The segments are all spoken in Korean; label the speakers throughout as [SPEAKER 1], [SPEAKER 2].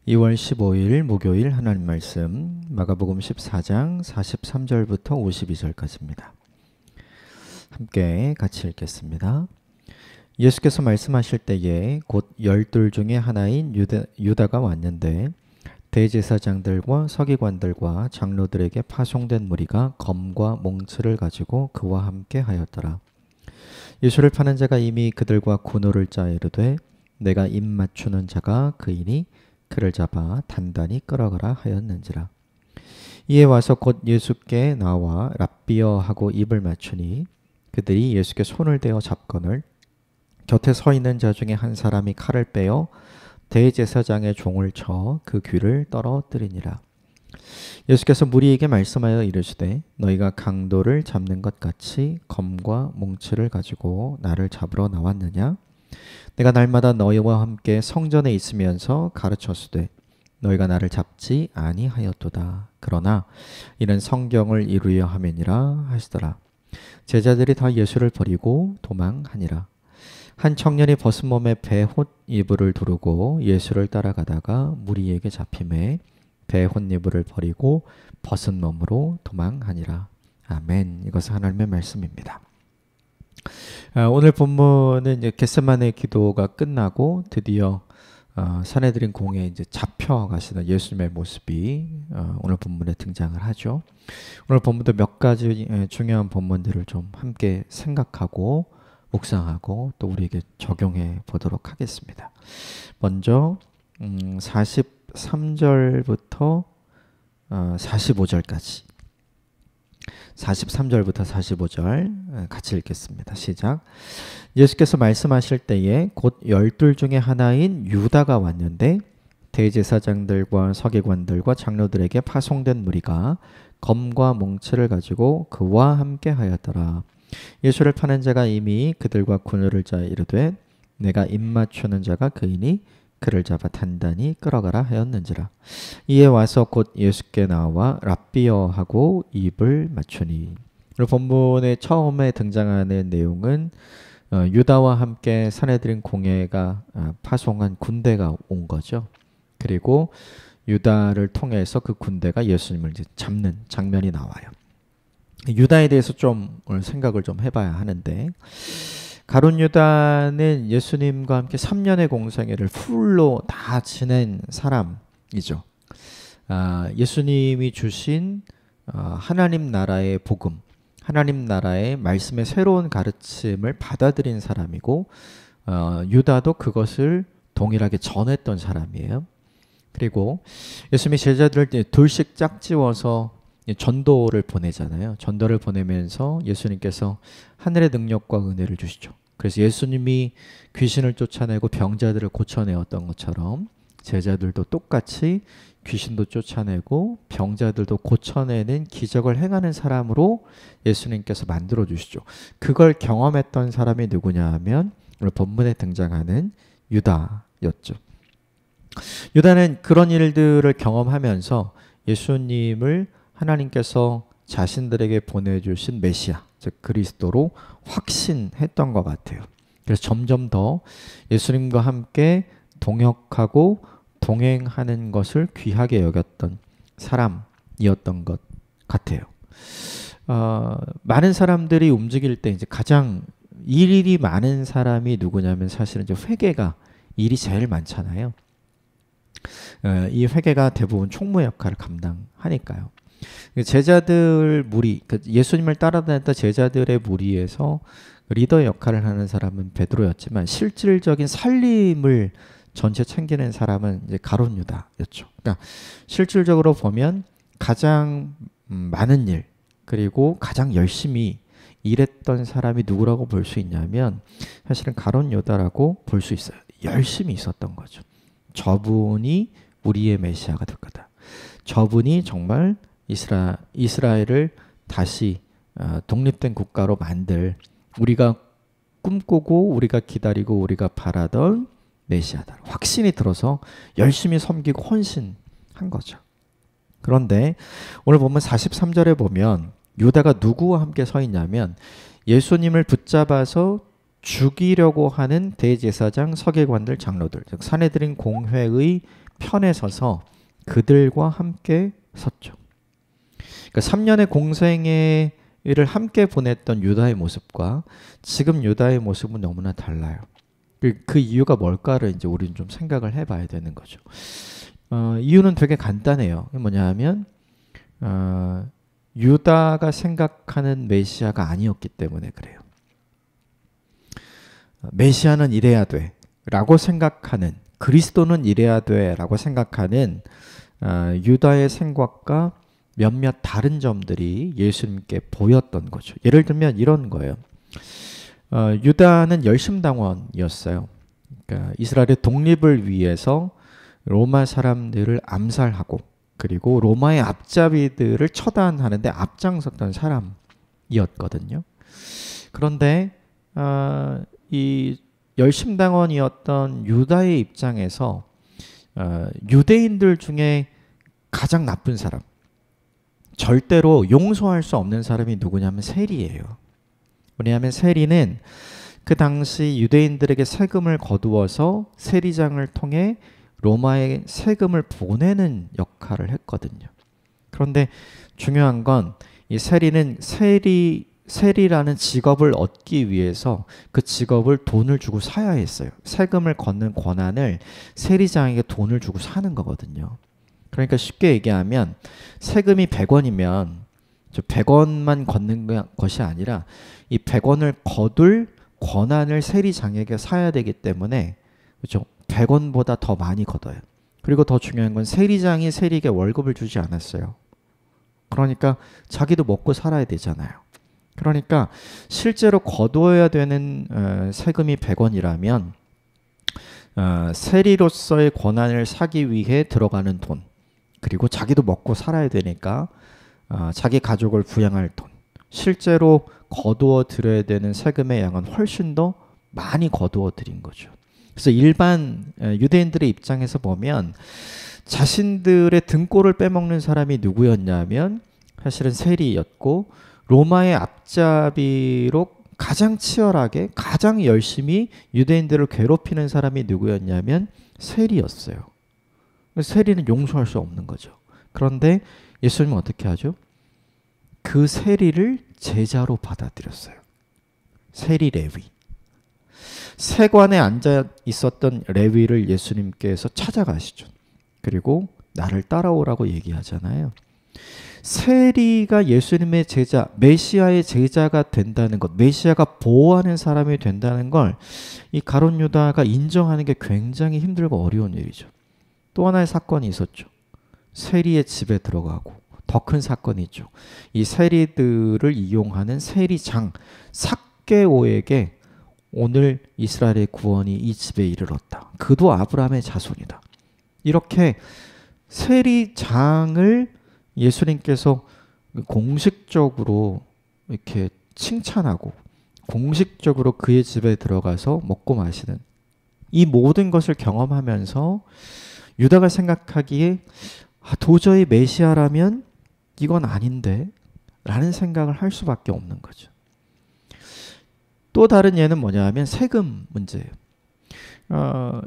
[SPEAKER 1] 2월 15일 목요일 하나님 말씀 마가복음 14장 43절부터 52절까지입니다. 함께 같이 읽겠습니다. 예수께서 말씀하실 때에 곧 12 중에 하나인 유다가 왔는데 대제사장들과 서기관들과 장로들에게 파송된 무리가 검과 몽츠를 가지고 그와 함께 하였더라. 예수를 파는 자가 이미 그들과 군호를 짜 이르되 내가 입 맞추는 자가 그이니 그를 잡아 단단히 끌어가라 하였는지라. 이에 와서 곧 예수께 나와 랍비여 하고 입을 맞추니 그들이 예수께 손을 대어 잡거늘 곁에 서 있는 자 중에 한 사람이 칼을 빼어 대제사장의 종을 쳐 그 귀를 떨어뜨리니라. 예수께서 무리에게 말씀하여 이르시되 너희가 강도를 잡는 것 같이 검과 몽치를 가지고 나를 잡으러 나왔느냐? 내가 날마다 너희와 함께 성전에 있으면서 가르쳤으되 너희가 나를 잡지 아니하였도다. 그러나 이는 성경을 이루려 함이니라 하시더라. 제자들이 다 예수를 버리고 도망하니라. 한 청년이 벗은 몸에 베옷 이불을 두르고 예수를 따라가다가 무리에게 잡히매 베옷 이불을 버리고 벗은 몸으로 도망하니라. 아멘. 이것은 하나님의 말씀입니다. 오늘 본문은 이제 겟세마네 기도가 끝나고 드디어 산헤드린 공에 이제 잡혀가시는 예수님의 모습이 오늘 본문에 등장을 하죠. 오늘 본문도 몇 가지 중요한 본문들을 좀 함께 생각하고 묵상하고 또 우리에게 적용해 보도록 하겠습니다. 먼저 43절부터 45절까지 43절부터 45절 같이 읽겠습니다. 시작. 예수께서 말씀하실 때에 곧 12 중에 하나인 유다가 왔는데 대제사장들과 서기관들과 장로들에게 파송된 무리가 검과 몽치를 가지고 그와 함께 하였더라. 예수를 파는 자가 이미 그들과 군호를 짜 이르되 내가 입 맞추는 자가 그이니 그를 잡아 단단히 끌어가라 하였는지라. 이에 와서 곧 예수께 나와 랍비여 하고 입을 맞추니. 본문의 처음에 등장하는 내용은 유다와 함께 산헤드린 공회가 파송한 군대가 온 거죠. 그리고 유다를 통해서 그 군대가 예수님을 이제 잡는 장면이 나와요. 유다에 대해서 좀 오늘 생각을 좀 해봐야 하는데, 가룟 유다는 예수님과 함께 3년의 공생애를 풀로 다 지낸 사람이죠. 예수님이 주신 하나님 나라의 복음, 하나님 나라의 말씀의 새로운 가르침을 받아들인 사람이고, 유다도 그것을 동일하게 전했던 사람이에요. 그리고 예수님이 제자들을 둘씩 짝지워서 전도를 보내잖아요. 전도를 보내면서 예수님께서 하늘의 능력과 은혜를 주시죠. 그래서 예수님이 귀신을 쫓아내고 병자들을 고쳐내었던 것처럼 제자들도 똑같이 귀신도 쫓아내고 병자들도 고쳐내는 기적을 행하는 사람으로 예수님께서 만들어 주시죠. 그걸 경험했던 사람이 누구냐 하면 오늘 본문에 등장하는 유다였죠. 유다는 그런 일들을 경험하면서 예수님을 하나님께서 자신들에게 보내주신 메시아, 즉 그리스도로 확신했던 것 같아요. 그래서 점점 더 예수님과 함께 동역하고 동행하는 것을 귀하게 여겼던 사람이었던 것 같아요. 많은 사람들이 움직일 때 이제 가장 일이 많은 사람이 누구냐면 사실은 이제 회개가 일이 제일 많잖아요. 이 회개가 대부분 총무 역할을 감당하니까요. 제자들 무리, 예수님을 따라다녔던 제자들의 무리에서 리더 역할을 하는 사람은 베드로였지만 실질적인 살림을 전체 챙기는 사람은 이제 가룟 유다였죠. 그러니까 실질적으로 보면 가장 많은 일, 그리고 가장 열심히 일했던 사람이 누구라고 볼 수 있냐면 사실은 가룟 유다라고 볼 수 있어요. 열심히 있었던 거죠. 저분이 우리의 메시아가 될 거다. 저분이 정말 이스라엘을 다시 독립된 국가로 만들, 우리가 꿈꾸고 우리가 기다리고 우리가 바라던 메시아다. 확신이 들어서 열심히 섬기고 헌신한 거죠. 그런데 오늘 보면 43절에 보면 유다가 누구와 함께 서 있냐면 예수님을 붙잡아서 죽이려고 하는 대제사장, 서기관들, 장로들, 즉 산헤드린 공회의 편에 서서 그들과 함께 섰죠. 그러니까 3년의 공생애를 함께 보냈던 유다의 모습과 지금 유다의 모습은 너무나 달라요. 그 이유가 뭘까를 이제 우리는 좀 생각을 해봐야 되는 거죠. 이유는 되게 간단해요. 뭐냐 하면 유다가 생각하는 메시아가 아니었기 때문에 그래요. 메시아는 이래야 돼 라고 생각하는, 그리스도는 이래야 돼 라고 생각하는 유다의 생각과 몇몇 다른 점들이 예수님께 보였던 거죠. 예를 들면 이런 거예요. 유다는 열심당원이었어요. 그러니까 이스라엘의 독립을 위해서 로마 사람들을 암살하고 그리고 로마의 앞잡이들을 처단하는데 앞장섰던 사람이었거든요. 그런데 이 열심당원이었던 유다의 입장에서 유대인들 중에 가장 나쁜 사람, 절대로 용서할 수 없는 사람이 누구냐면 세리예요. 왜냐하면 세리는 그 당시 유대인들에게 세금을 거두어서 세리장을 통해 로마에 세금을 보내는 역할을 했거든요. 그런데 중요한 건 이 세리는 세리라는 직업을 얻기 위해서 그 직업을 돈을 주고 사야 했어요. 세금을 걷는 권한을 세리장에게 돈을 주고 사는 거거든요. 그러니까 쉽게 얘기하면 세금이 100원이면 100원만 걷는 것이 아니라 이 100원을 거둘 권한을 세리장에게 사야 되기 때문에 그렇죠? 100원보다 더 많이 걷어요. 그리고 더 중요한 건 세리장이 세리에게 월급을 주지 않았어요. 그러니까 자기도 먹고 살아야 되잖아요. 그러니까 실제로 거두어야 되는 세금이 100원이라면 세리로서의 권한을 사기 위해 들어가는 돈, 그리고 자기도 먹고 살아야 되니까 자기 가족을 부양할 돈, 실제로 거두어 드려야 되는 세금의 양은 훨씬 더 많이 거두어 드린 거죠. 그래서 일반 유대인들의 입장에서 보면 자신들의 등골을 빼먹는 사람이 누구였냐면 사실은 세리였고, 로마의 앞잡이로 가장 치열하게 가장 열심히 유대인들을 괴롭히는 사람이 누구였냐면 세리였어요. 세리는 용서할 수 없는 거죠. 그런데 예수님은 어떻게 하죠? 그 세리를 제자로 받아들였어요. 세리 레위. 세관에 앉아 있었던 레위를 예수님께서 찾아가시죠. 그리고 나를 따라오라고 얘기하잖아요. 세리가 예수님의 제자, 메시아의 제자가 된다는 것, 메시아가 보호하는 사람이 된다는 걸 이 가룟 유다가 인정하는 게 굉장히 힘들고 어려운 일이죠. 또 하나의 사건이 있었죠. 세리의 집에 들어가고, 더 큰 사건이 있죠. 이 세리들을 이용하는 세리장 삭개오에게 오늘 이스라엘의 구원이 이 집에 이르렀다. 그도 아브라함의 자손이다. 이렇게 세리장을 예수님께서 공식적으로 이렇게 칭찬하고 공식적으로 그의 집에 들어가서 먹고 마시는 이 모든 것을 경험하면서 유다가 생각하기에 도저히 메시아라면 이건 아닌데 라는 생각을 할 수밖에 없는 거죠. 또 다른 예는 뭐냐 하면 세금 문제예요.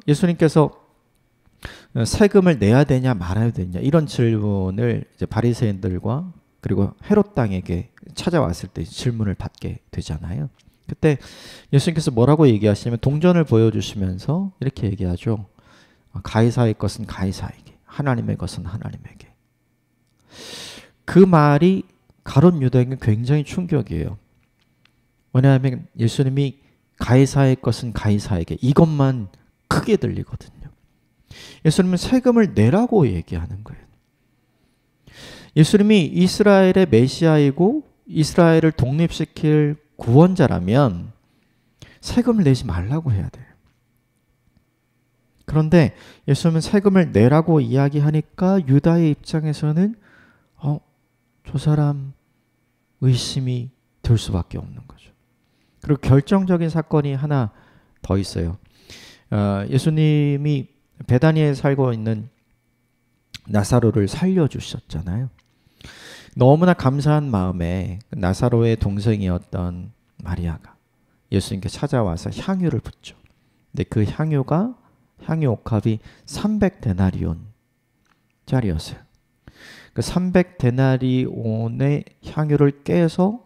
[SPEAKER 1] 예수님께서 세금을 내야 되냐 말아야 되냐 이런 질문을 이제 바리새인들과 그리고 헤롯 당에게 찾아왔을 때 질문을 받게 되잖아요. 그때 예수님께서 뭐라고 얘기하시냐면 동전을 보여주시면서 이렇게 얘기하죠. 가이사의 것은 가이사에게, 하나님의 것은 하나님에게. 그 말이 가룟 유다에게 굉장히 충격이에요. 왜냐하면 예수님이 가이사의 것은 가이사에게 이것만 크게 들리거든요. 예수님은 세금을 내라고 얘기하는 거예요. 예수님이 이스라엘의 메시아이고 이스라엘을 독립시킬 구원자라면 세금을 내지 말라고 해야 돼요. 그런데 예수님은 세금을 내라고 이야기하니까 유다의 입장에서는 저 사람 의심이 들 수밖에 없는 거죠. 그리고 결정적인 사건이 하나 더 있어요. 예수님이 베다니에 살고 있는 나사로를 살려주셨잖아요. 너무나 감사한 마음에 나사로의 동생이었던 마리아가 예수님께 찾아와서 향유를 붓죠. 근데 그 향유가 향유 옥합이 300데나리온짜리였어요. 그 300데나리온의 향유를 깨서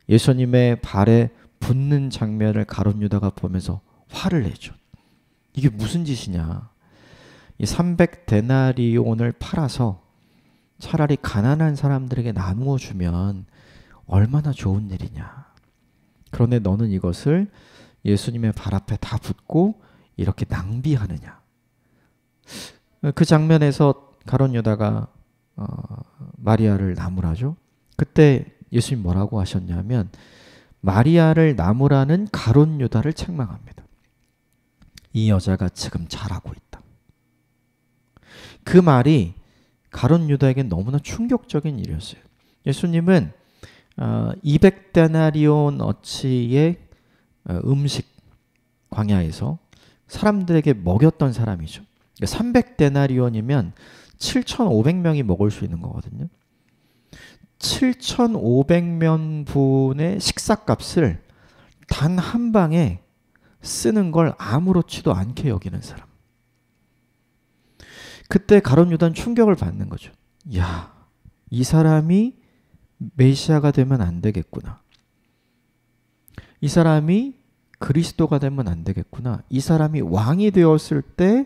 [SPEAKER 1] 예수님의 발에 붓는 장면을 가룟 유다가 보면서 화를 내죠. 이게 무슨 짓이냐. 이 300데나리온을 팔아서 차라리 가난한 사람들에게 나누어 주면 얼마나 좋은 일이냐. 그런데 너는 이것을 예수님의 발 앞에 다 붓고 이렇게 낭비하느냐. 그 장면에서 가룟 유다가 마리아를 나무라죠. 그때 예수님 뭐라고 하셨냐면 마리아를 나무라는 가룟 유다를 책망합니다. 이 여자가 지금 잘하고 있다. 그 말이 가룟 유다에겐 너무나 충격적인 일이었어요. 예수님은 200데나리온 어치의 음식 광야에서 사람들에게 먹였던 사람이죠. 300데나리온이면 7,500명이 먹을 수 있는 거거든요. 7,500명분의 식사값을 단 한 방에 쓰는 걸 아무렇지도 않게 여기는 사람. 그때 가룟 유다는 충격을 받는 거죠. 야, 이 사람이 메시아가 되면 안 되겠구나. 이 사람이 그리스도가 되면 안 되겠구나. 이 사람이 왕이 되었을 때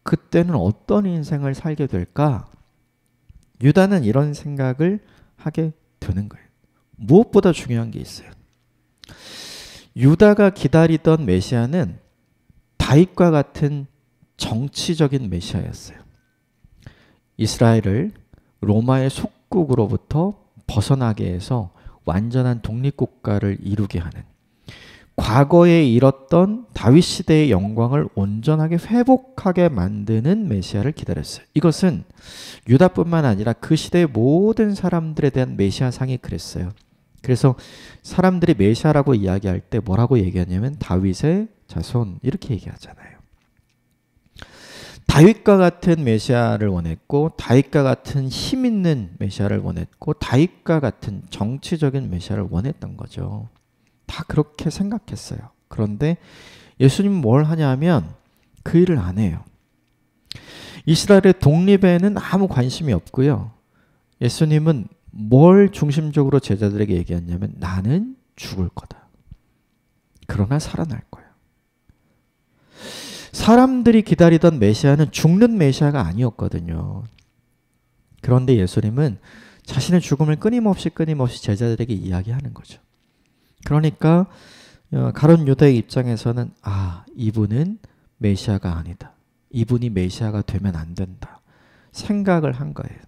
[SPEAKER 1] 그때는 어떤 인생을 살게 될까? 유다는 이런 생각을 하게 되는 거예요. 무엇보다 중요한 게 있어요. 유다가 기다리던 메시아는 다윗과 같은 정치적인 메시아였어요. 이스라엘을 로마의 속국으로부터 벗어나게 해서 완전한 독립국가를 이루게 하는, 과거에 잃었던 다윗 시대의 영광을 온전하게 회복하게 만드는 메시아를 기다렸어요. 이것은 유다뿐만 아니라 그 시대의 모든 사람들에 대한 메시아상이 그랬어요. 그래서 사람들이 메시아라고 이야기할 때 뭐라고 얘기하냐면 다윗의 자손 이렇게 얘기하잖아요. 다윗과 같은 메시아를 원했고, 다윗과 같은 힘 있는 메시아를 원했고, 다윗과 같은 정치적인 메시아를 원했던 거죠. 다 그렇게 생각했어요. 그런데 예수님은 뭘 하냐면 그 일을 안 해요. 이스라엘의 독립에는 아무 관심이 없고요. 예수님은 뭘 중심적으로 제자들에게 얘기했냐면 나는 죽을 거다. 그러나 살아날 거야. 사람들이 기다리던 메시아는 죽는 메시아가 아니었거든요. 그런데 예수님은 자신의 죽음을 끊임없이 제자들에게 이야기하는 거죠. 그러니까 가룟 유다의 입장에서는 이분은 메시아가 아니다. 이분이 메시아가 되면 안 된다. 생각을 한 거예요.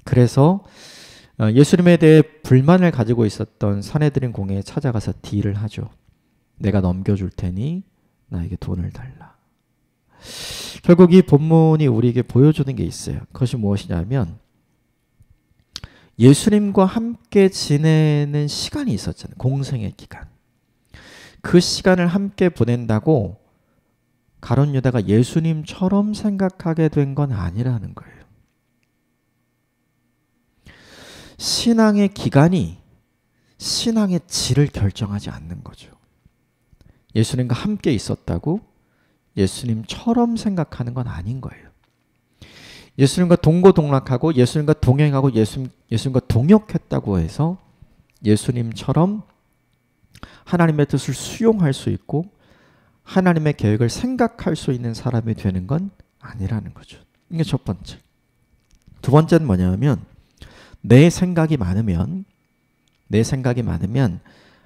[SPEAKER 1] 그래서 예수님에 대해 불만을 가지고 있었던 산헤드린 공회에 찾아가서 딜을 하죠. 내가 넘겨줄 테니 나에게 돈을 달라. 결국 이 본문이 우리에게 보여주는 게 있어요. 그것이 무엇이냐면 예수님과 함께 지내는 시간이 있었잖아요. 공생의 기간. 그 시간을 함께 보낸다고 가룟 유다가 예수님처럼 생각하게 된 건 아니라는 거예요. 신앙의 기간이 신앙의 질을 결정하지 않는 거죠. 예수님과 함께 있었다고 예수님처럼 생각하는 건 아닌 거예요. 예수님과 동고동락하고 예수님과 동행하고 예수님과 동역했다고 해서 예수님처럼 하나님의 뜻을 수용할 수 있고 하나님의 계획을 생각할 수 있는 사람이 되는 건 아니라는 거죠. 이게 첫 번째. 두 번째는 뭐냐면 내 생각이 많으면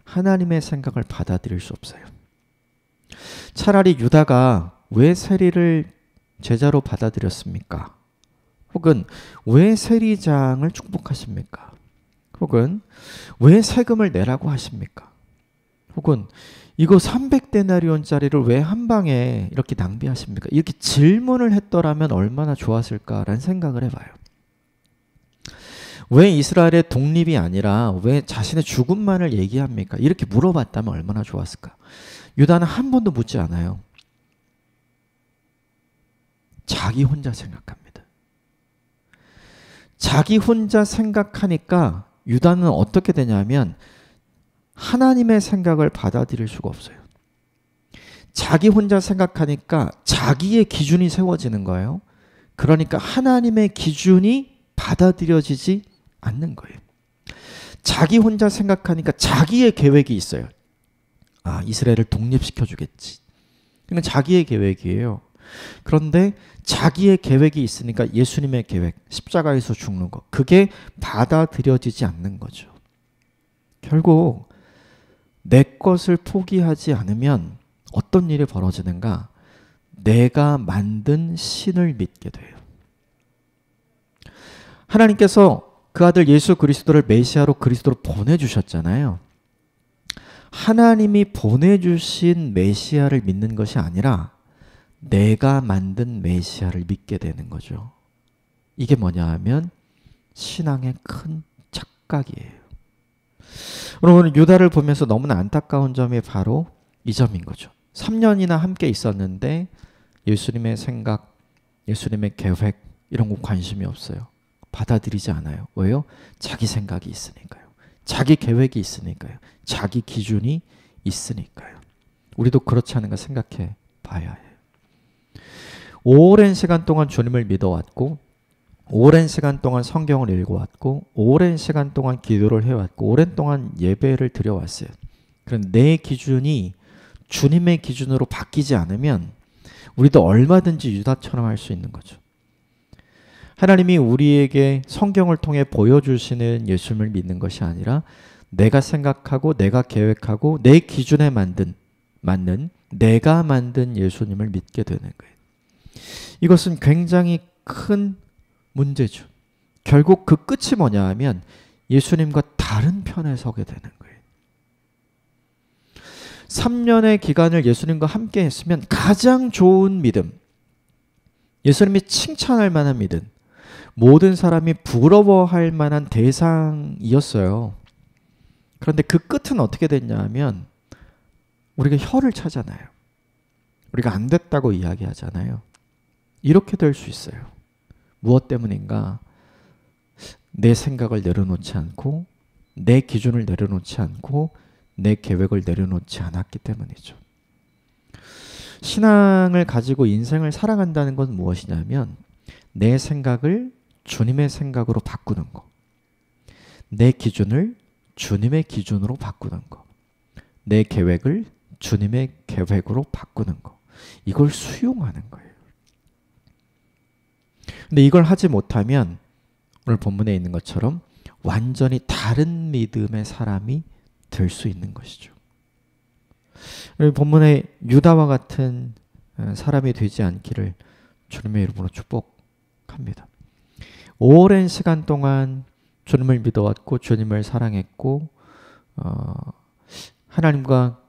[SPEAKER 1] 하나님의 생각을 받아들일 수 없어요. 차라리 유다가 왜 세리를 제자로 받아들였습니까? 혹은 왜 세리장을 축복하십니까? 혹은 왜 세금을 내라고 하십니까? 혹은 이거 300데나리온짜리를 왜 한 방에 이렇게 낭비하십니까? 이렇게 질문을 했더라면 얼마나 좋았을까라는 생각을 해봐요. 왜 이스라엘의 독립이 아니라 왜 자신의 죽음만을 얘기합니까? 이렇게 물어봤다면 얼마나 좋았을까? 유다는 한 번도 묻지 않아요. 자기 혼자 생각합니다. 자기 혼자 생각하니까 유다는 어떻게 되냐면 하나님의 생각을 받아들일 수가 없어요. 자기 혼자 생각하니까 자기의 기준이 세워지는 거예요. 그러니까 하나님의 기준이 받아들여지지 않는 거예요. 자기 혼자 생각하니까 자기의 계획이 있어요. 아, 이스라엘을 독립시켜 주겠지. 이건 자기의 계획이에요. 그런데 자기의 계획이 있으니까 예수님의 계획, 십자가에서 죽는 것, 그게 받아들여지지 않는 거죠. 결국 내 것을 포기하지 않으면 어떤 일이 벌어지는가? 내가 만든 신을 믿게 돼요. 하나님께서 그 아들 예수 그리스도를 메시아로 그리스도로 보내주셨잖아요. 하나님이 보내주신 메시아를 믿는 것이 아니라 내가 만든 메시아를 믿게 되는 거죠. 이게 뭐냐 하면 신앙의 큰 착각이에요. 오늘 유다를 보면서 너무나 안타까운 점이 바로 이 점인 거죠. 3년이나 함께 있었는데 예수님의 생각, 예수님의 계획 이런 거 관심이 없어요. 받아들이지 않아요. 왜요? 자기 생각이 있으니까요. 자기 계획이 있으니까요. 자기 기준이 있으니까요. 우리도 그렇지 않은가 생각해 봐야 해요. 오랜 시간 동안 주님을 믿어왔고, 오랜 시간 동안 성경을 읽어왔고, 오랜 시간 동안 기도를 해왔고, 오랜 동안 예배를 드려왔어요. 그런 내 기준이 주님의 기준으로 바뀌지 않으면 우리도 얼마든지 유다처럼 할 수 있는 거죠. 하나님이 우리에게 성경을 통해 보여주시는 예수님을 믿는 것이 아니라 내가 생각하고 내가 계획하고 내 기준에 맞는 내가 만든 예수님을 믿게 되는 거예요. 이것은 굉장히 큰 문제죠. 결국 그 끝이 뭐냐 하면 예수님과 다른 편에 서게 되는 거예요. 3년의 기간을 예수님과 함께 했으면 가장 좋은 믿음, 예수님이 칭찬할 만한 믿음, 모든 사람이 부러워할 만한 대상이었어요. 그런데 그 끝은 어떻게 됐냐 하면 우리가 혀를 차잖아요. 우리가 안 됐다고 이야기하잖아요. 이렇게 될 수 있어요. 무엇 때문인가? 내 생각을 내려놓지 않고 내 기준을 내려놓지 않고 내 계획을 내려놓지 않았기 때문이죠. 신앙을 가지고 인생을 살아간다는 건 무엇이냐면 내 생각을 주님의 생각으로 바꾸는 거, 내 기준을 주님의 기준으로 바꾸는 거, 내 계획을 주님의 계획으로 바꾸는 거, 이걸 수용하는 거예요. 근데 이걸 하지 못하면 오늘 본문에 있는 것처럼 완전히 다른 믿음의 사람이 될 수 있는 것이죠. 본문에 유다와 같은 사람이 되지 않기를 주님의 이름으로 축복합니다. 오랜 시간 동안 주님을 믿어왔고 주님을 사랑했고 하나님과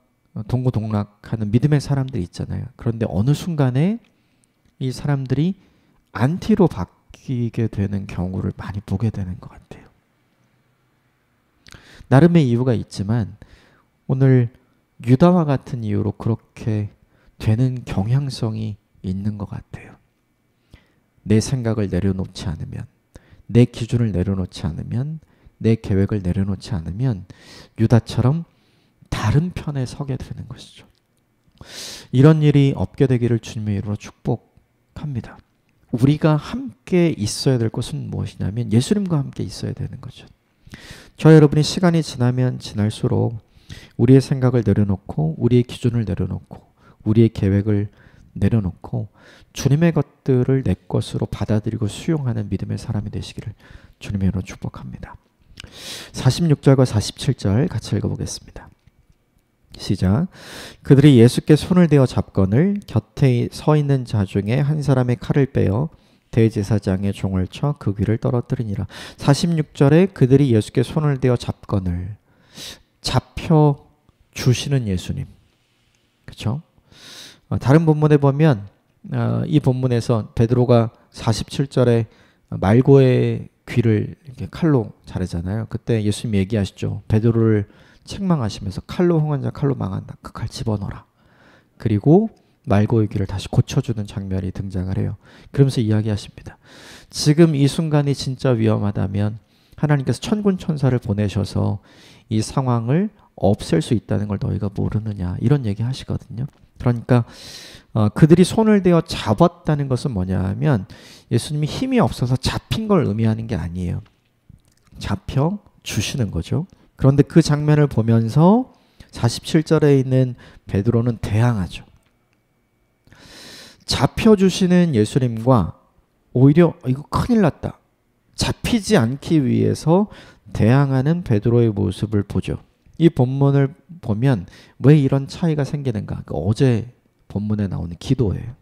[SPEAKER 1] 동고동락하는 믿음의 사람들이 있잖아요. 그런데 어느 순간에 이 사람들이 안티로 바뀌게 되는 경우를 많이 보게 되는 것 같아요. 나름의 이유가 있지만 오늘 유다와 같은 이유로 그렇게 되는 경향성이 있는 것 같아요. 내 생각을 내려놓지 않으면, 내 기준을 내려놓지 않으면, 내 계획을 내려놓지 않으면 유다처럼 다른 편에 서게 되는 것이죠. 이런 일이 없게 되기를 주님의 이름으로 축복합니다. 우리가 함께 있어야 될 것은 무엇이냐면 예수님과 함께 있어야 되는 거죠. 저 여러분이 시간이 지나면 지날수록 우리의 생각을 내려놓고 우리의 기준을 내려놓고 우리의 계획을 내려놓고 주님의 것들을 내 것으로 받아들이고 수용하는 믿음의 사람이 되시기를 주님의 이름으로 축복합니다. 46절과 47절 같이 읽어보겠습니다. 시작. 그들이 예수께 손을 대어 잡거늘 곁에 서 있는 자 중에 한 사람의 칼을 빼어 대제사장의 종을 쳐 그 귀를 떨어뜨리니라. 46절에 그들이 예수께 손을 대어 잡거늘, 잡혀 주시는 예수님, 그렇죠? 다른 본문에 보면 이 본문에서 베드로가 47절에 말고의 귀를 이렇게 칼로 자르잖아요. 그때 예수님 얘기하시죠. 베드로를 책망하시면서 칼로 흥한 자 칼로 망한다. 그 칼 집어넣어라. 그리고 말고의 귀를 다시 고쳐주는 장면이 등장을 해요. 그러면서 이야기하십니다. 지금 이 순간이 진짜 위험하다면 하나님께서 천군 천사를 보내셔서 이 상황을 없앨 수 있다는 걸 너희가 모르느냐, 이런 얘기 하시거든요. 그러니까 그들이 손을 대어 잡았다는 것은 뭐냐 하면 예수님이 힘이 없어서 잡힌 걸 의미하는 게 아니에요. 잡혀 주시는 거죠. 그런데 그 장면을 보면서 47절에 있는 베드로는 대항하죠. 잡혀주시는 예수님과 오히려 이거 큰일 났다. 잡히지 않기 위해서 대항하는 베드로의 모습을 보죠. 이 본문을 보면 왜 이런 차이가 생기는가? 어제 본문에 나오는 기도예요.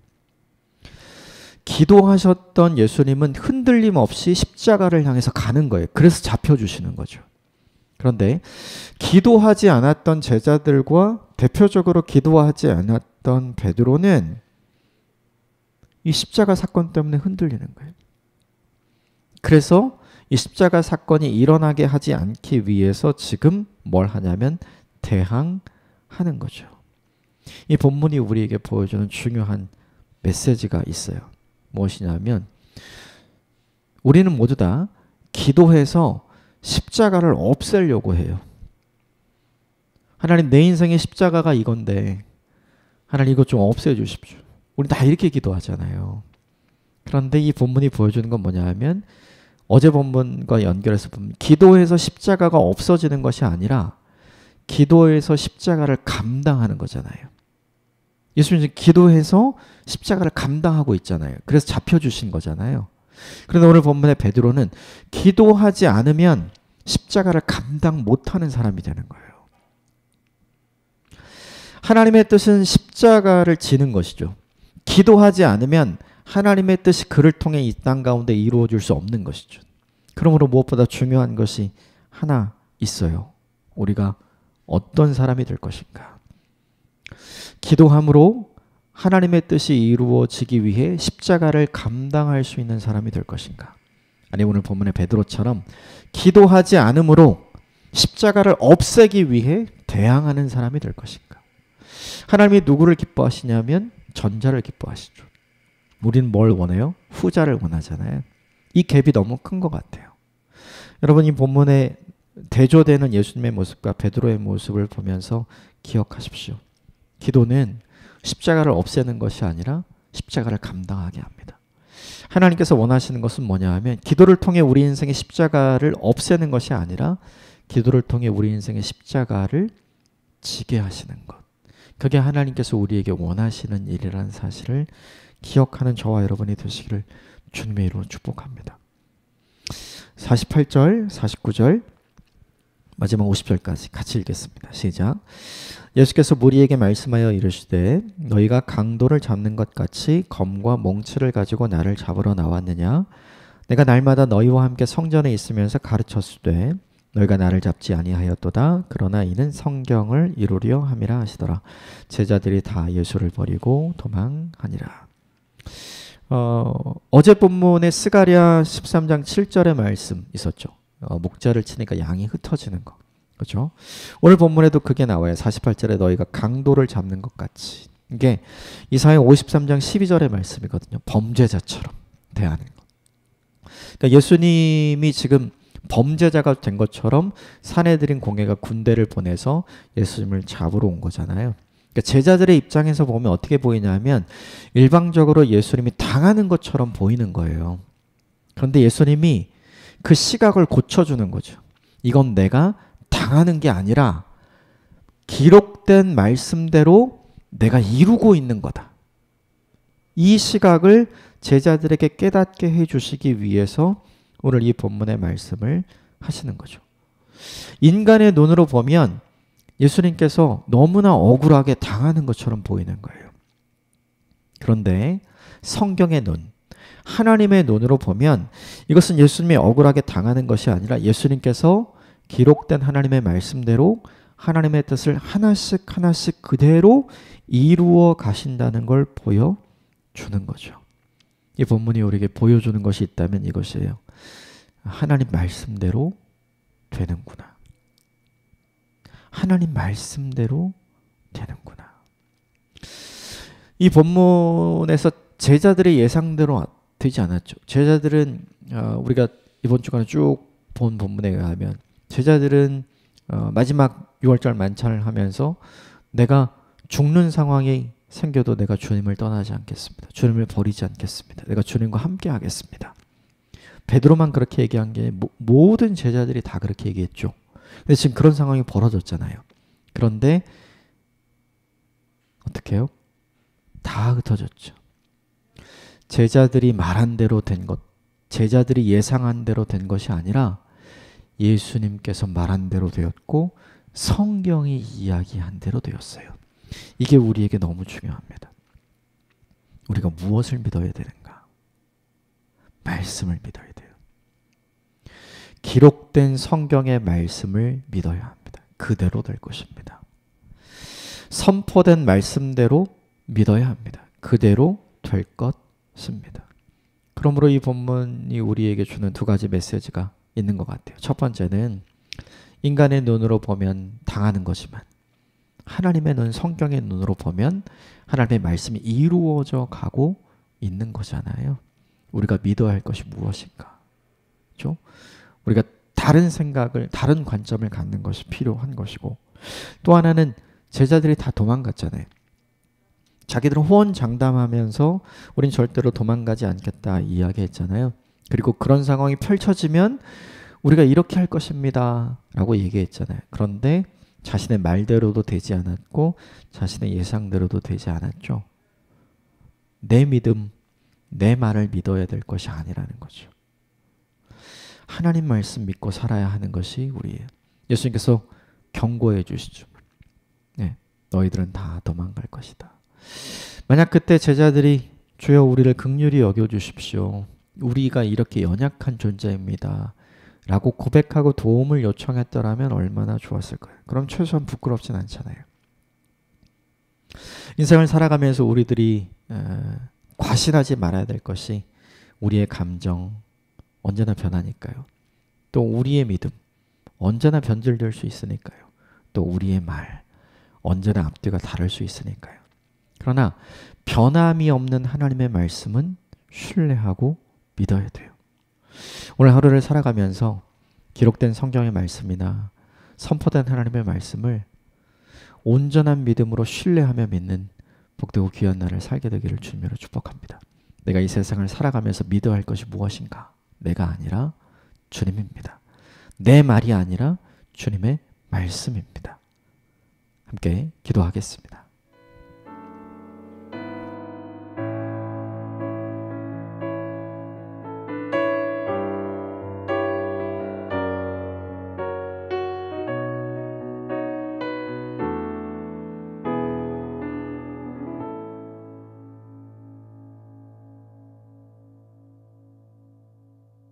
[SPEAKER 1] 기도하셨던 예수님은 흔들림 없이 십자가를 향해서 가는 거예요. 그래서 잡혀주시는 거죠. 그런데 기도하지 않았던 제자들과 대표적으로 기도하지 않았던 베드로는 이 십자가 사건 때문에 흔들리는 거예요. 그래서 이 십자가 사건이 일어나게 하지 않기 위해서 지금 뭘 하냐면 대항하는 거죠. 이 본문이 우리에게 보여주는 중요한 메시지가 있어요. 무엇이냐면 우리는 모두 다 기도해서 십자가를 없애려고 해요. 하나님, 내 인생의 십자가가 이건데 하나님 이것 좀 없애주십시오. 우리 다 이렇게 기도하잖아요. 그런데 이 본문이 보여주는 건 뭐냐 하면 어제 본문과 연결해서 보면 기도해서 십자가가 없어지는 것이 아니라 기도해서 십자가를 감당하는 거잖아요. 예수님이 기도해서 십자가를 감당하고 있잖아요. 그래서 잡혀주신 거잖아요. 그런데 오늘 본문의 베드로는 기도하지 않으면 십자가를 감당 못하는 사람이 되는 거예요. 하나님의 뜻은 십자가를 지는 것이죠. 기도하지 않으면 하나님의 뜻이 그를 통해 이 땅 가운데 이루어질 수 없는 것이죠. 그러므로 무엇보다 중요한 것이 하나 있어요. 우리가 어떤 사람이 될 것인가. 기도함으로 하나님의 뜻이 이루어지기 위해 십자가를 감당할 수 있는 사람이 될 것인가. 아니 오늘 본문의 베드로처럼 기도하지 않으므로 십자가를 없애기 위해 대항하는 사람이 될 것인가. 하나님이 누구를 기뻐하시냐면 전자를 기뻐하시죠. 우리는 뭘 원해요? 후자를 원하잖아요. 이 갭이 너무 큰 것 같아요. 여러분 이 본문에 대조되는 예수님의 모습과 베드로의 모습을 보면서 기억하십시오. 기도는 십자가를 없애는 것이 아니라 십자가를 감당하게 합니다. 하나님께서 원하시는 것은 뭐냐 하면 기도를 통해 우리 인생의 십자가를 없애는 것이 아니라 기도를 통해 우리 인생의 십자가를 지게 하시는 것. 그게 하나님께서 우리에게 원하시는 일이라는 사실을 기억하는 저와 여러분이 되시기를 주님의 이름으로 축복합니다. 48절, 49절, 마지막 50절까지 같이 읽겠습니다. 시작. 예수께서 무리에게 말씀하여 이르시되 너희가 강도를 잡는 것 같이 검과 몽치를 가지고 나를 잡으러 나왔느냐? 내가 날마다 너희와 함께 성전에 있으면서 가르쳤을 때 너희가 나를 잡지 아니하였도다. 그러나 이는 성경을 이루려 함이라 하시더라. 제자들이 다 예수를 버리고 도망하니라. 어제 본문에 스가랴 13장 7절의 말씀 있었죠. 목자를 치니까 양이 흩어지는 거. 그렇죠? 오늘 본문에도 그게 나와요. 48절에 너희가 강도를 잡는 것 같이. 이게 이사야 53장 12절의 말씀이거든요. 범죄자처럼 대하는 것. 그러니까 예수님이 지금 범죄자가 된 것처럼 사내들인 공회가 군대를 보내서 예수님을 잡으러 온 거잖아요. 그러니까 제자들의 입장에서 보면 어떻게 보이냐면 일방적으로 예수님이 당하는 것처럼 보이는 거예요. 그런데 예수님이 그 시각을 고쳐주는 거죠. 이건 내가 당하는 게 아니라 기록된 말씀대로 내가 이루고 있는 거다. 이 시각을 제자들에게 깨닫게 해주시기 위해서 오늘 이 본문의 말씀을 하시는 거죠. 인간의 눈으로 보면 예수님께서 너무나 억울하게 당하는 것처럼 보이는 거예요. 그런데 성경의 눈, 하나님의 눈으로 보면 이것은 예수님이 억울하게 당하는 것이 아니라 예수님께서 기록된 하나님의 말씀대로 하나님의 뜻을 하나씩 하나씩 그대로 이루어 가신다는 걸 보여주는 거죠. 이 본문이 우리에게 보여주는 것이 있다면 이것이에요. 하나님 말씀대로 되는구나. 하나님 말씀대로 되는구나. 이 본문에서 제자들의 예상대로 되지 않았죠. 제자들은 우리가 이번 주간에 쭉 본 본문에 의하면 제자들은 마지막 6월절 만찬을 하면서 내가 죽는 상황이 생겨도 내가 주님을 떠나지 않겠습니다. 주님을 버리지 않겠습니다. 내가 주님과 함께 하겠습니다. 베드로만 그렇게 얘기한 게 모든 제자들이 다 그렇게 얘기했죠. 근데 지금 그런 상황이 벌어졌잖아요. 그런데 어떻게 해요? 다 흩어졌죠. 제자들이 말한 대로 된 것, 제자들이 예상한 대로 된 것이 아니라 예수님께서 말한 대로 되었고 성경이 이야기한 대로 되었어요. 이게 우리에게 너무 중요합니다. 우리가 무엇을 믿어야 되는가? 말씀을 믿어야 돼요. 기록된 성경의 말씀을 믿어야 합니다. 그대로 될 것입니다. 선포된 말씀대로 믿어야 합니다. 그대로 될 것입니다. 그러므로 이 본문이 우리에게 주는 두 가지 메시지가 있는 것 같아요. 첫 번째는 인간의 눈으로 보면 당하는 거지만 하나님의 눈, 성경의 눈으로 보면 하나님의 말씀이 이루어져 가고 있는 거잖아요. 우리가 믿어야 할 것이 무엇인가? 그렇죠? 우리가 다른 생각을, 다른 관점을 갖는 것이 필요한 것이고, 또 하나는 제자들이 다 도망갔잖아요. 자기들은 호언장담하면서 우린 절대로 도망가지 않겠다 이야기했잖아요. 그리고 그런 상황이 펼쳐지면 우리가 이렇게 할 것입니다 라고 얘기했잖아요. 그런데 자신의 말대로도 되지 않았고 자신의 예상대로도 되지 않았죠. 내 믿음, 내 말을 믿어야 될 것이 아니라는 거죠. 하나님 말씀 믿고 살아야 하는 것이 우리예요. 예수님께서 경고해 주시죠. 네, 너희들은 다 도망갈 것이다. 만약 그때 제자들이 주여 우리를 긍휼히 여겨주십시오. 우리가 이렇게 연약한 존재입니다. 라고 고백하고 도움을 요청했더라면 얼마나 좋았을까요? 그럼 최소한 부끄럽진 않잖아요. 인생을 살아가면서 우리들이 과신하지 말아야 될 것이 우리의 감정 언제나 변하니까요. 또 우리의 믿음 언제나 변질될 수 있으니까요. 또 우리의 말 언제나 앞뒤가 다를 수 있으니까요. 그러나 변함이 없는 하나님의 말씀은 신뢰하고 믿어야 돼요. 오늘 하루를 살아가면서 기록된 성경의 말씀이나 선포된 하나님의 말씀을 온전한 믿음으로 신뢰하며 믿는 복되고 귀한 날을 살게 되기를 주님으로 축복합니다. 내가 이 세상을 살아가면서 믿어야 할 것이 무엇인가? 내가 아니라 주님입니다. 내 말이 아니라 주님의 말씀입니다. 함께 기도하겠습니다.